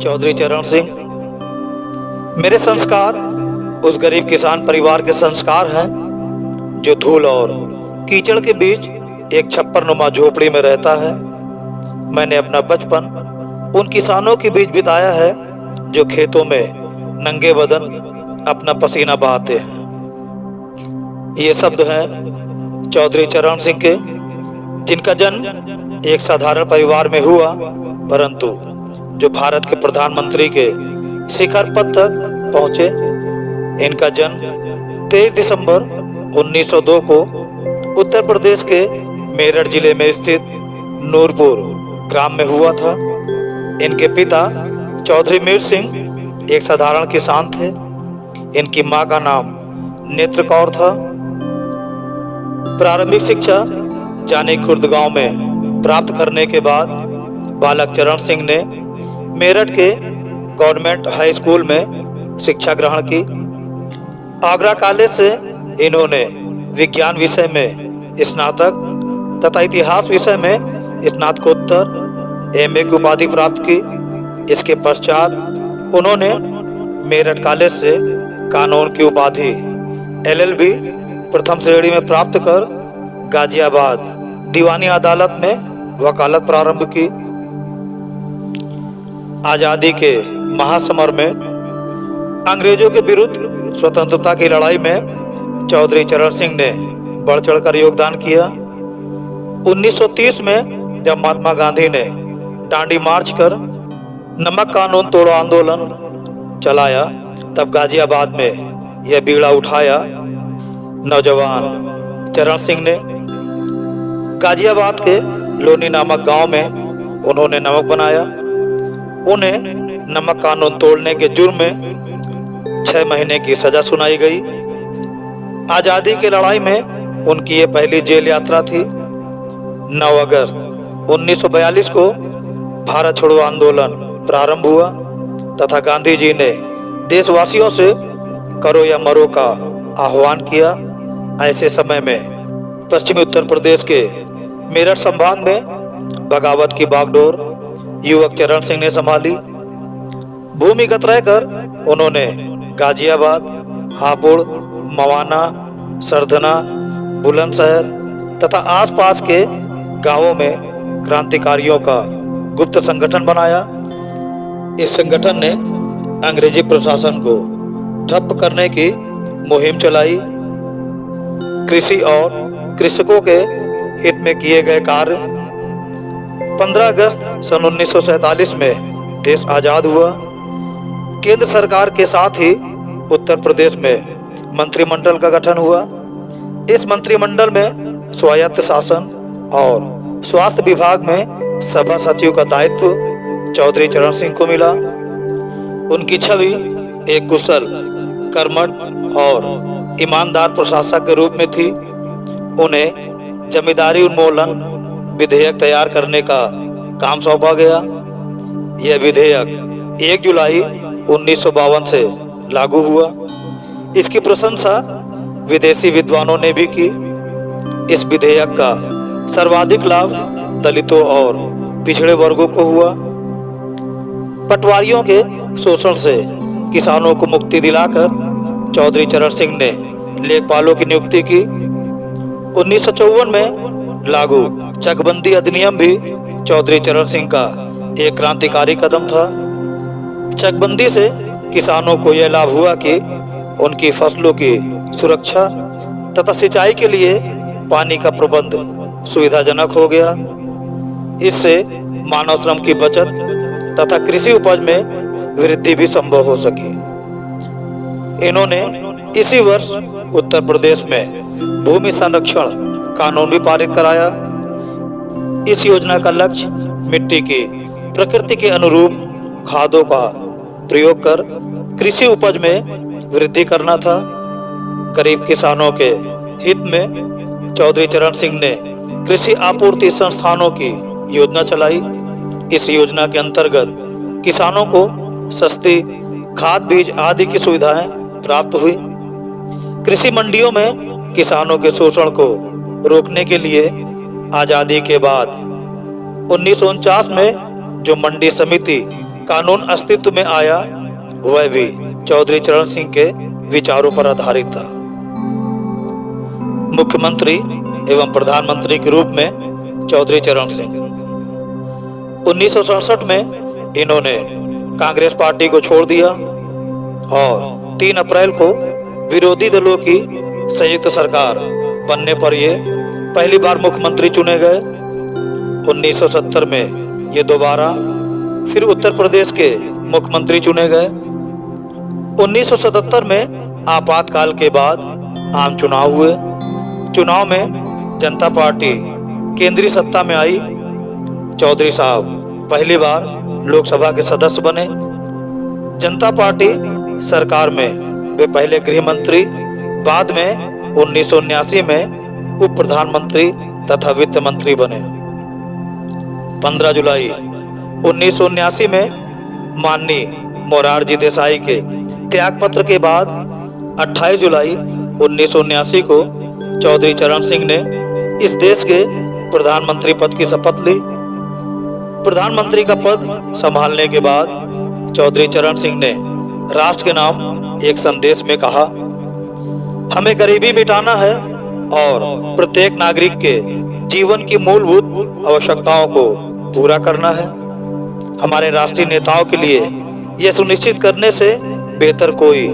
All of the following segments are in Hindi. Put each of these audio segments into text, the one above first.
चौधरी चरण सिंह। मेरे संस्कार उस गरीब किसान परिवार के संस्कार हैं जो धूल और कीचड़ के बीच एक छप्परनुमा झोपड़ी में रहता है। मैंने अपना बचपन उन किसानों के बीच बिताया है जो खेतों में नंगे बदन अपना पसीना बहाते हैं। ये शब्द हैं चौधरी चरण सिंह के, जिनका जन्म एक साधारण परिवार में हुआ, परंतु जो भारत के प्रधानमंत्री के शिखर पद तक पहुंचे। इनका जन्म 23 दिसंबर 1902 को उत्तर प्रदेश के मेरठ जिले में स्थित नूरपुर ग्राम में हुआ था। इनके पिता चौधरी मीर सिंह एक साधारण किसान थे। इनकी मां का नाम नेत्र कौर था। प्रारंभिक शिक्षा जानी खुर्द गांव में प्राप्त करने के बाद बालक चरण सिंह ने मेरठ के गवर्नमेंट हाई स्कूल में शिक्षा ग्रहण की। आगरा कॉलेज से इन्होंने विज्ञान विषय में स्नातक तथा इतिहास विषय में स्नातकोत्तर एमए की उपाधि प्राप्त की। इसके पश्चात उन्होंने मेरठ कॉलेज से कानून की उपाधि एलएलबी प्रथम श्रेणी में प्राप्त कर गाजियाबाद दीवानी अदालत में वकालत प्रारंभ की। आजादी के महासमर में अंग्रेजों के विरुद्ध स्वतंत्रता की लड़ाई में चौधरी चरण सिंह ने बढ़ चढ़कर योगदान किया। 1930 में जब महात्मा गांधी ने डांडी मार्च कर नमक कानून तोड़ो आंदोलन चलाया, तब गाजियाबाद में यह बीड़ा उठाया। नौजवान चरण सिंह ने गाजियाबाद के लोनी नामक गांव में उन्होंने नमक बनाया। उन्हें नमक कानून तोड़ने के जुर्म में 6 महीने की सजा सुनाई गई। आजादी की लड़ाई में उनकी ये पहली जेल यात्रा थी। 9 अगस्त 1942 को भारत छोड़ो आंदोलन प्रारंभ हुआ तथा गांधी जी ने देशवासियों से करो या मरो का आह्वान किया। ऐसे समय में पश्चिमी उत्तर प्रदेश के मेरठ संभाग में बगावत की बागडोर युवक चरण सिंह ने संभाली। भूमिगत रहकर उन्होंने गाजियाबाद, हापुड़, मवाना, सरधना, बुलंदशहर तथा आसपास के गांवों में क्रांतिकारियों का गुप्त संगठन बनाया। इस संगठन ने अंग्रेजी प्रशासन को ठप करने की मुहिम चलाई। कृषि और कृषकों के हित में किए गए कार्य। 15 अगस्त सन 1947 में देश आजाद हुआ। केंद्र सरकार के साथ ही उत्तर प्रदेश में मंत्रिमंडल का गठन हुआ। इस मंत्रिमंडल में स्वायत्त शासन और स्वास्थ्य विभाग में सभा सचिव का दायित्व चौधरी चरण सिंह को मिला। उनकी छवि एक कुशल, कर्मठ और ईमानदार प्रशासक के रूप में थी। उन्हें जमींदारी उन्मूलन विधेयक तैयार करने का काम सौंपा गया। यह विधेयक 1 जुलाई 1952 से लागू हुआ। इसकी प्रशंसा विदेशी विद्वानों ने भी की। इस विधेयक का सर्वाधिक लाभ दलितों और पिछड़े वर्गों को हुआ। पटवारियों के शोषण से किसानों को मुक्ति दिलाकर चौधरी चरण सिंह ने लेखपालों की नियुक्ति की। 1954 में लागू चकबंदी अधिनियम भी चौधरी चरण सिंह का एक क्रांतिकारी कदम था। चकबंदी से किसानों को यह लाभ हुआ कि उनकी फसलों की सुरक्षा तथा सिंचाई के लिए पानी का प्रबंध सुविधाजनक हो गया। इससे मानव श्रम की बचत तथा कृषि उपज में वृद्धि भी संभव हो सकी। इन्होंने इसी वर्ष उत्तर प्रदेश में भूमि संरक्षण कानून भी पारित कराया। इस योजना का लक्ष्य मिट्टी की प्रकृति के अनुरूप खादों का प्रयोग कर कृषि उपज में वृद्धि करना था। गरीब किसानों के हित में चौधरी चरण सिंह ने कृषि आपूर्ति संस्थानों की योजना चलाई। इस योजना के अंतर्गत किसानों को सस्ती खाद, बीज आदि की सुविधाएं प्राप्त हुई। कृषि मंडियों में किसानों के शोषण को रोकने के लिए आजादी के बाद 1949 में जो मंडी समिति कानून अस्तित्व में आया वह भी चौधरी चरण सिंह के विचारों पर आधारित था। मुख्यमंत्री एवं प्रधानमंत्री के रूप में चौधरी चरण सिंह 1967 में इन्होंने कांग्रेस पार्टी को छोड़ दिया और 3 अप्रैल को विरोधी दलों की संयुक्त सरकार बनने पर ये पहली बार मुख्यमंत्री चुने गए। 1970 में ये दोबारा फिर उत्तर प्रदेश के मुख्यमंत्री चुने गए। 1977 में आपातकाल के बाद आम चुनाव हुए। चुनाव में जनता पार्टी केंद्रीय सत्ता में आई। चौधरी साहब पहली बार लोकसभा के सदस्य बने। जनता पार्टी सरकार में वे पहले गृह मंत्री, बाद में 1979 में उप प्रधानमंत्री तथा वित्त मंत्री बने। 15 जुलाई 1979 में माननीय मोरारजी देसाई के त्यागपत्र के बाद 28 जुलाई 1979 को चौधरी चरण सिंह ने इस देश के प्रधानमंत्री पद की शपथ ली। प्रधानमंत्री का पद संभालने के बाद चौधरी चरण सिंह ने राष्ट्र के नाम एक संदेश में कहा, हमें गरीबी मिटाना है और प्रत्येक नागरिक के जीवन की मूलभूत आवश्यकताओं को पूरा करना है। हमारे राष्ट्रीय नेताओं के लिए यह सुनिश्चित करने से बेहतर कोई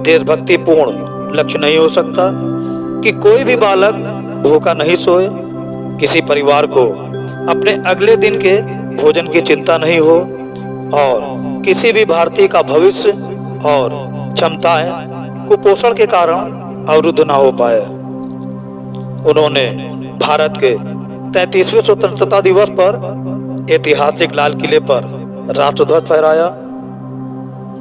देशभक्तिपूर्ण लक्ष्य नहीं हो सकता कि कोई भी बालक भूखा नहीं सोए, किसी परिवार को अपने अगले दिन के भोजन की चिंता नहीं हो और किसी भी भारतीय का भविष्य और क्षमताएं कुपोषण के कारण अवरुद्ध न हो पाए। उन्होंने भारत के 33वें स्वतंत्रता दिवस पर ऐतिहासिक लाल किले पर राष्ट्रध्वज फहराया।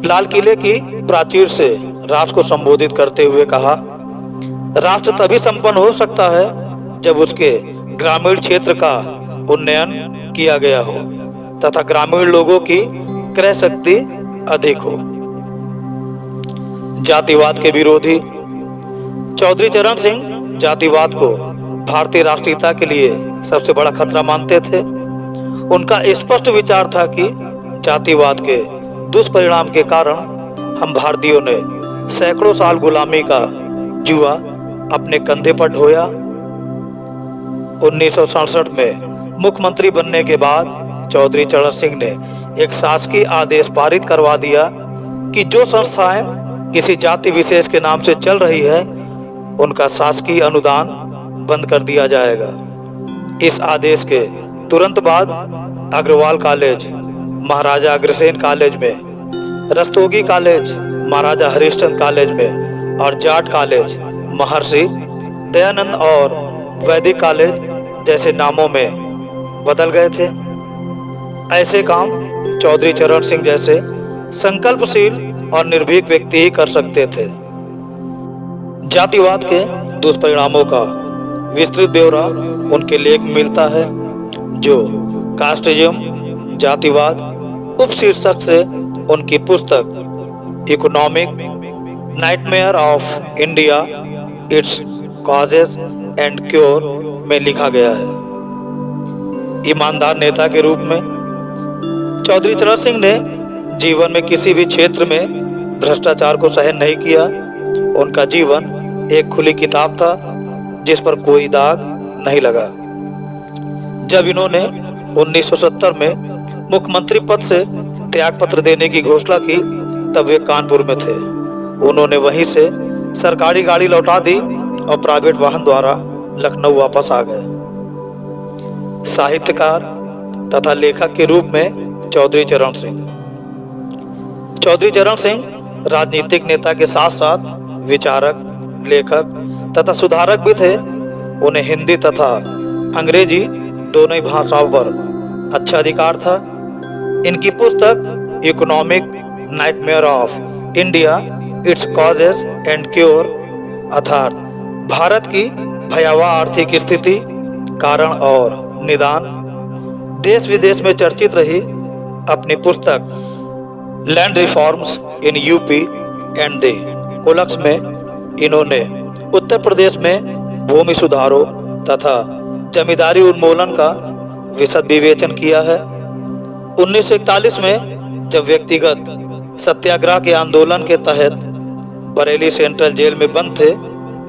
लाल किले की प्राचीर से राष्ट्र को संबोधित करते हुए कहा, राष्ट्र तभी संपन्न हो सकता है जब उसके ग्रामीण क्षेत्र का उन्नयन किया गया हो तथा ग्रामीण लोगों की क्रय शक्ति अधिक हो। जातिवाद के विरोधी चौधरी चरण सिंह जातिवाद को भारतीय राष्ट्रीयता के लिए सबसे बड़ा खतरा मानते थे। उनका स्पष्ट विचार था कि जातिवाद के दुष्परिणाम के कारण हम भारतीयों ने सैकड़ों साल गुलामी का जुआ अपने कंधे पर ढोया। 1967 में मुख्यमंत्री बनने के बाद चौधरी चरण सिंह ने एक शासकीय आदेश पारित करवा दिया कि जो संस्थाएं किसी जाति विशेष के नाम से चल रही है उनका शासकीय अनुदान बंद कर दिया जाएगा। इस आदेश के तुरंत बाद अग्रवाल कॉलेज महाराजा अग्रसेन कॉलेज में, रस्तोगी कॉलेज महाराजा हरिश्चंद्र कॉलेज में और जाट कॉलेज महर्षि दयानंद और वैदिक कॉलेज जैसे नामों में बदल गए थे। ऐसे काम चौधरी चरण सिंह जैसे संकल्पशील और निर्भीक व्यक्ति ही कर सकते थे। जातिवाद के दुष्परिणामों का विस्तृत ब्यौरा उनके लेख में मिलता है, जो कास्टिज्म जातिवाद उपशीर्षक से उनकी पुस्तक economic nightmare of India, its causes and cure में लिखा गया है। ईमानदार नेता के रूप में चौधरी चरण सिंह ने जीवन में किसी भी क्षेत्र में भ्रष्टाचार को सहन नहीं किया। उनका जीवन एक खुली किताब था जिस पर कोई दाग नहीं लगा। जब इन्होंने 1970 में मुख्यमंत्री पद से त्यागपत्र देने की घोषणा की तब वे कानपुर में थे। उन्होंने वहीं से सरकारी गाड़ी लौटा दी और प्राइवेट वाहन द्वारा लखनऊ वापस आ गए। साहित्यकार तथा लेखक के रूप में चौधरी चरण सिंह राजनीतिक नेता के साथ साथ विचारक, लेखक तथा सुधारक भी थे। उन्हें हिंदी तथा अंग्रेजी दोनों ही भाषाओं पर अच्छा अधिकार था। इनकी पुस्तक economic nightmare of India, its causes and cure अर्थात भारत की भयावह आर्थिक स्थिति, कारण और निदान देश विदेश में चर्चित रही। अपनी पुस्तक land reforms in UP and the कोलक्स में इन्होंने उत्तर प्रदेश में भूमि सुधारों तथा जमींदारी उन्मूलन का विशद विवेचन किया है। 1941 में जब व्यक्तिगत सत्याग्रह के आंदोलन के तहत बरेली सेंट्रल जेल में बंद थे,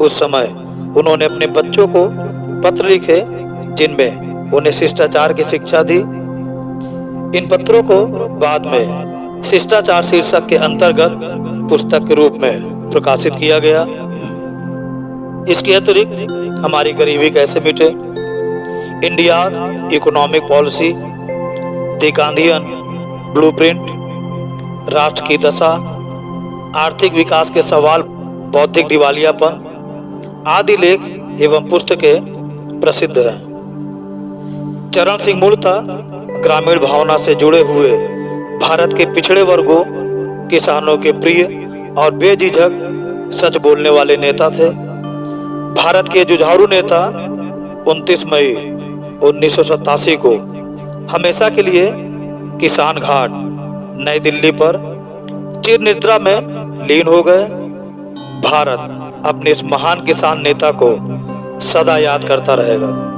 उस समय उन्होंने अपने बच्चों को पत्र लिखे जिनमें उन्हें शिष्टाचार की शिक्षा दी। इन पत्रों को बाद में शिष्टाचार शीर्षक के अंतर्गत पुस्तक के रूप में प्रकाशित किया गया। इसके अतिरिक्त हमारी गरीबी कैसे मिटे, India's economic policy, the Gandhian blueprint, राष्ट्र की दशा, आर्थिक विकास के सवाल, बौद्धिक दिवालियापन आदि लेख एवं पुस्तकें प्रसिद्ध हैं। चरण सिंह मूलतः ग्रामीण भावना से जुड़े हुए भारत के पिछड़े वर्गों, किसानों के प्रिय और बेझिझक सच बोलने वाले नेता थे। भारत के जुझारू नेता 29 मई 1987 को हमेशा के लिए किसान घाट नई दिल्ली पर चिर निद्रा में लीन हो गए। भारत अपने इस महान किसान नेता को सदा याद करता रहेगा।